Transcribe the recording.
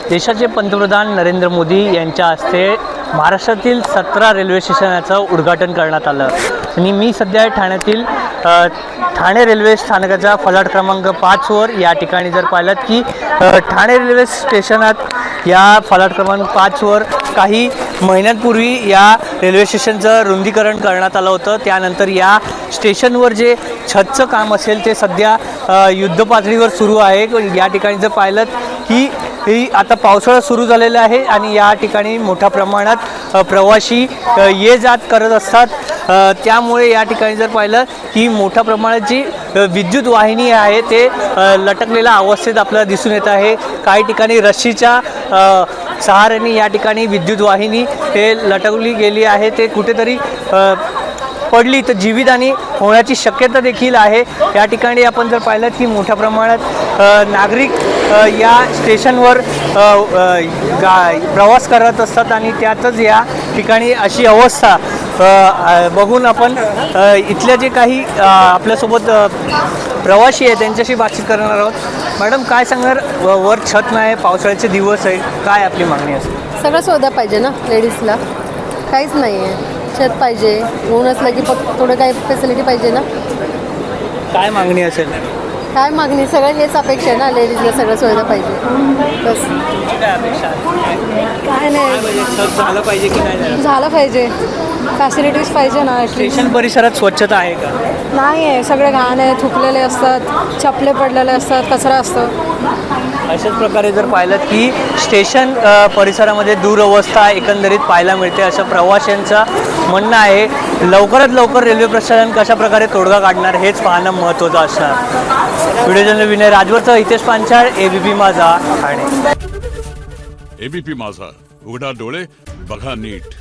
देशाचे पंतप्रधान नरेंद्र मोदी यांच्या हस्ते महाराष्ट्रातील 17 रेल्वे स्टेशनाचं उद्घाटन करण्यात आलं आणि मी सध्या ठाण्यातील ठाणे रेल्वे स्थानकाच्या फलाट क्रमांक 5 वर या ठिकाणी जर पाहिलं की ठाणे रेल्वे स्टेशनात या फलाट क्रमांक 5 वर काही महिन्यांपूर्वी या रेल्वे स्टेशनचं रुंदीकरण करण्यात आलं होतं। त्यानंतर या स्टेशनवर जे छतचं काम असेल ते सध्या युद्धपातळीवर सुरू आहे। या ठिकाणी जर पाहिलं की आता पावसाळा सुरू झालेला आहे आणि या ठिकाणी मोठ्या प्रमाणात प्रवासी ये जात करत असतात, त्यामुळे या ठिकाणी जर पाहिलं की मोठ्या प्रमाणात जी विद्युत वाहिनी आहे ते लटकलेल्या अवस्थेत आपल्याला दिसून येत आहे। काही ठिकाणी रस्सीच्या सहाऱ्याने या ठिकाणी विद्युत वाहिनी ते लटकली गेली आहे, ते कुठेतरी पडली तर जीवितहानी होण्याची शक्यता देखील आहे। या ठिकाणी आपण जर पाहिलं की मोठ्या प्रमाणात नागरिक या स्टेशनवर प्रवास करत असतात आणि त्यातच या ठिकाणी अशी अवस्था बघून आपण इथल्या जे काही आपल्यासोबत प्रवासी आहेत त्यांच्याशी बातचीत करणार आहोत। मॅडम, काय सांगणार, वर छत नाही, पावसाळ्याचे दिवस आहे, काय आपली मागणी असेल? सगळं सुविधा पाहिजे ना लेडीजला, काहीच नाही आहे। छत पाहिजे, ऊन असलं की फक्त थोडं काही फॅसिलिटी पाहिजे ना। काय मागणी असेल? काय मागणी, सगळं हेच अपेक्षा आहे ना, लेडीजला सगळं सुविधा पाहिजे बस। काय अपेक्षा? काय नाही, छत झालं पाहिजे की नाही झालं पाहिजे, फॅसिलिटीज पाहिजे ना। स्टेशन परिसरात स्वच्छता आहे का? नाही आहे, सगळे घाण आहे, थुकलेले असतात, चपले पडलेले असतात, कचरा असतो। अशाच प्रकारे जर पाहिलं की स्टेशन परिसरामध्ये दुरवस्था एकंदरीत पाहायला मिळते, असं प्रवाशांचं म्हणणं आहे। लवकरात लवकर रेल्वे प्रशासन कशा प्रकारे तोडगा काढणार हेच पाहणं महत्त्वाचं असणार। व्हिडिओ जर्नलिस्ट विनय राजवरचा हितेश पांचाळ, एबीपी माझा, ठाणे। एबीपी माझा, उघडा डोळे बघा नीट।